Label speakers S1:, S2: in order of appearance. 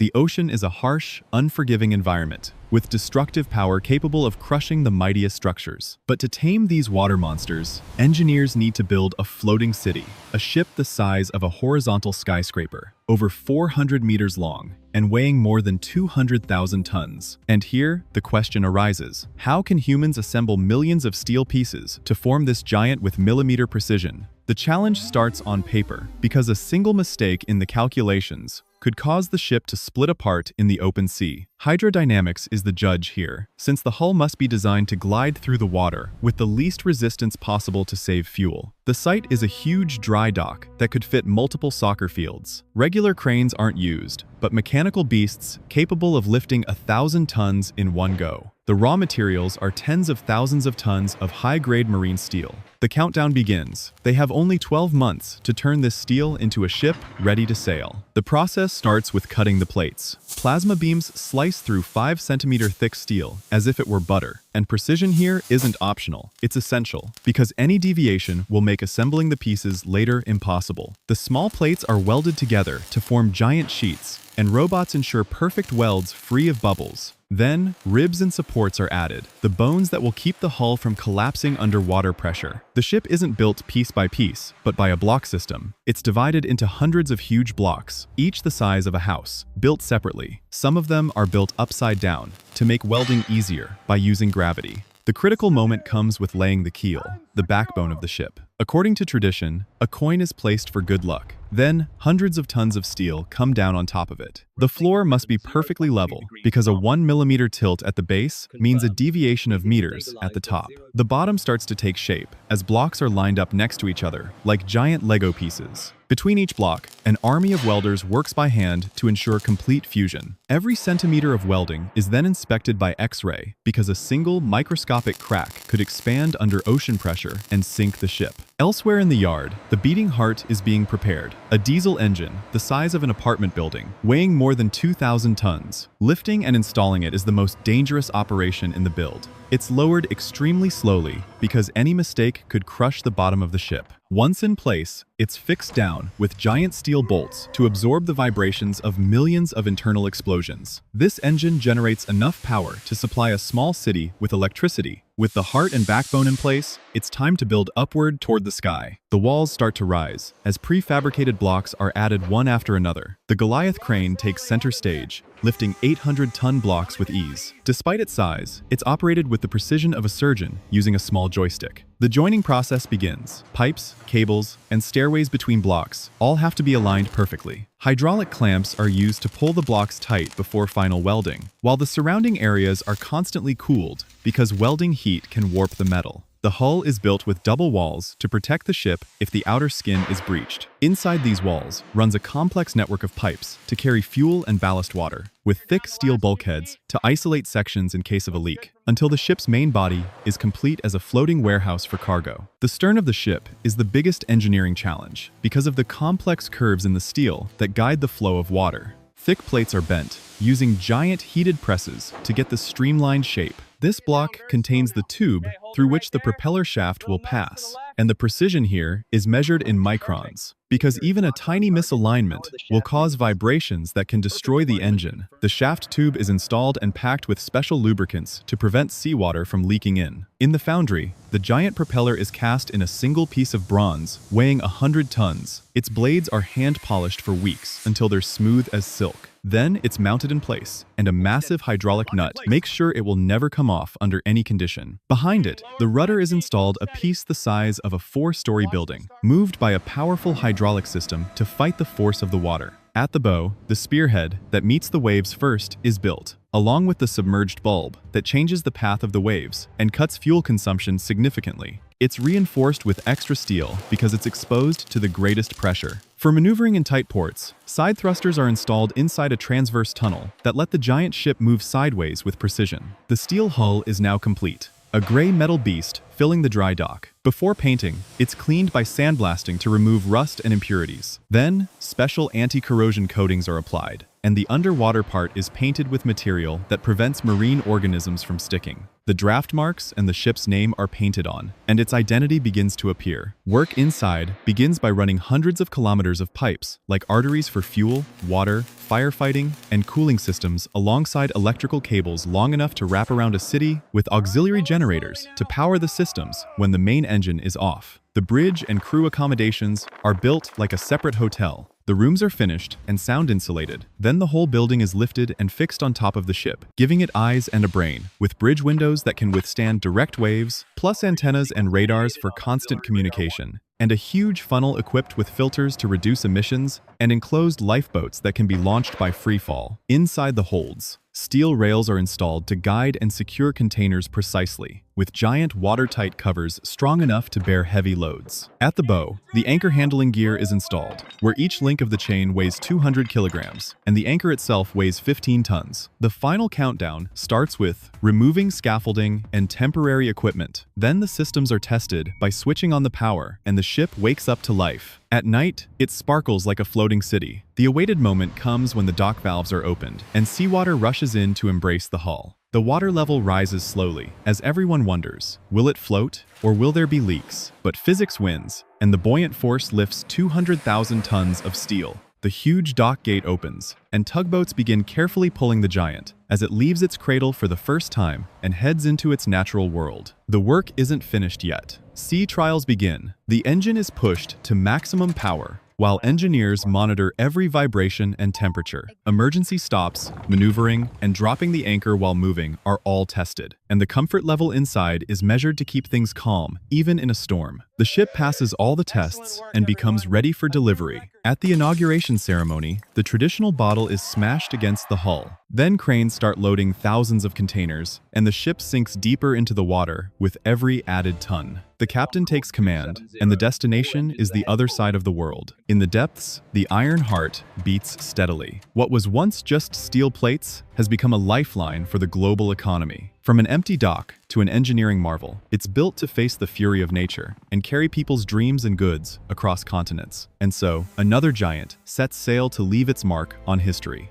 S1: The ocean is a harsh, unforgiving environment, with destructive power capable of crushing the mightiest structures. But to tame these water monsters, engineers need to build a floating city, a ship the size of a horizontal skyscraper, over 400 meters long, and weighing more than 200,000 tons. And here, the question arises, how can humans assemble millions of steel pieces to form this giant with millimeter precision? The challenge starts on paper, because a single mistake in the calculations could cause the ship to split apart in the open sea. Hydrodynamics is the judge here, since the hull must be designed to glide through the water with the least resistance possible to save fuel. The site is a huge dry dock that could fit multiple soccer fields. Regular cranes aren't used, but mechanical beasts capable of lifting 1,000 tons in one go. The raw materials are tens of thousands of tons of high-grade marine steel. The countdown begins. They have only 12 months to turn this steel into a ship ready to sail. The process starts with cutting the plates. Plasma beams slice through 5-centimeter thick steel as if it were butter. And precision here isn't optional. It's essential, because any deviation will make assembling the pieces later impossible. The small plates are welded together to form giant sheets, and robots ensure perfect welds free of bubbles. Then, ribs and supports are added, the bones that will keep the hull from collapsing under water pressure. The ship isn't built piece by piece, but by a block system. It's divided into hundreds of huge blocks, each the size of a house, built separately. Some of them are built upside down, to make welding easier by using gravity. The critical moment comes with laying the keel, the backbone of the ship. According to tradition, a coin is placed for good luck. Then, hundreds of tons of steel come down on top of it. The floor must be perfectly level, because a 1 millimeter tilt at the base means a deviation of meters at the top. The bottom starts to take shape, as blocks are lined up next to each other, like giant Lego pieces. Between each block, an army of welders works by hand to ensure complete fusion. Every centimeter of welding is then inspected by X-ray, because a single microscopic crack could expand under ocean pressure and sink the ship. Elsewhere in the yard, the beating heart is being prepared. A diesel engine, the size of an apartment building, weighing more than 2,000 tons. Lifting and installing it is the most dangerous operation in the build. It's lowered extremely slowly because any mistake could crush the bottom of the ship. Once in place, it's fixed down with giant steel bolts to absorb the vibrations of millions of internal explosions. This engine generates enough power to supply a small city with electricity. With the heart and backbone in place, it's time to build upward toward the sky. The walls start to rise, as prefabricated blocks are added one after another. The Goliath crane takes center stage, lifting 800-ton blocks with ease. Despite its size, it's operated with the precision of a surgeon using a small joystick. The joining process begins. Pipes, cables, and stairways between blocks all have to be aligned perfectly. Hydraulic clamps are used to pull the blocks tight before final welding, while the surrounding areas are constantly cooled because welding heat can warp the metal. The hull is built with double walls to protect the ship if the outer skin is breached. Inside these walls runs a complex network of pipes to carry fuel and ballast water, with thick steel bulkheads to isolate sections in case of a leak, until the ship's main body is complete as a floating warehouse for cargo. The stern of the ship is the biggest engineering challenge because of the complex curves in the steel that guide the flow of water. Thick plates are bent, using giant heated presses to get the streamlined shape. This block contains the tube through which the propeller shaft will pass, and the precision here is measured in microns, because even a tiny misalignment will cause vibrations that can destroy the engine. The shaft tube is installed and packed with special lubricants to prevent seawater from leaking in. In the foundry, the giant propeller is cast in a single piece of bronze, weighing 100 tons. Its blades are hand-polished for weeks until they're smooth as silk. Then it's mounted in place, and a massive hydraulic nut makes sure it will never come off under any condition. Behind it, the rudder is installed a piece the size of a 4-story building, moved by a powerful hydraulic system to fight the force of the water. At the bow, the spearhead that meets the waves first is built, along with the submerged bulb that changes the path of the waves and cuts fuel consumption significantly. It's reinforced with extra steel because it's exposed to the greatest pressure. For maneuvering in tight ports, side thrusters are installed inside a transverse tunnel that let the giant ship move sideways with precision. The steel hull is now complete, a gray metal beast filling the dry dock. Before painting, it's cleaned by sandblasting to remove rust and impurities. Then, special anti-corrosion coatings are applied, and the underwater part is painted with material that prevents marine organisms from sticking. The draft marks and the ship's name are painted on, and its identity begins to appear. Work inside begins by running hundreds of kilometers of pipes, like arteries for fuel, water, firefighting, and cooling systems, alongside electrical cables long enough to wrap around a city, with auxiliary generators to power the systems when the main engine is off. The bridge and crew accommodations are built like a separate hotel. The rooms are finished and sound insulated. Then the whole building is lifted and fixed on top of the ship, giving it eyes and a brain, with bridge windows that can withstand direct waves, plus antennas and radars for constant communication, and a huge funnel equipped with filters to reduce emissions, and enclosed lifeboats that can be launched by free fall. Inside the holds, steel rails are installed to guide and secure containers precisely, with giant watertight covers strong enough to bear heavy loads. At the bow, the anchor handling gear is installed, where each link of the chain weighs 200 kilograms, and the anchor itself weighs 15 tons. The final countdown starts with removing scaffolding and temporary equipment. Then the systems are tested by switching on the power, and the ship wakes up to life. At night, it sparkles like a floating city. The awaited moment comes when the dock valves are opened, and seawater rushes in to embrace the hull. The water level rises slowly, as everyone wonders, will it float, or will there be leaks? But physics wins, and the buoyant force lifts 200,000 tons of steel. The huge dock gate opens, and tugboats begin carefully pulling the giant as it leaves its cradle for the first time and heads into its natural world. The work isn't finished yet. Sea trials begin. The engine is pushed to maximum power, while engineers monitor every vibration and temperature. Emergency stops, maneuvering, and dropping the anchor while moving are all tested, and the comfort level inside is measured to keep things calm, even in a storm. The ship passes all the tests and becomes ready for delivery. At the inauguration ceremony, the traditional bottle is smashed against the hull. Then cranes start loading thousands of containers, and the ship sinks deeper into the water with every added ton. The captain takes command, and the destination is the other side of the world. In the depths, the iron heart beats steadily. What was once just steel plates has become a lifeline for the global economy. From an empty dock to an engineering marvel, it's built to face the fury of nature and carry people's dreams and goods across continents. And so, another giant sets sail to leave its mark on history.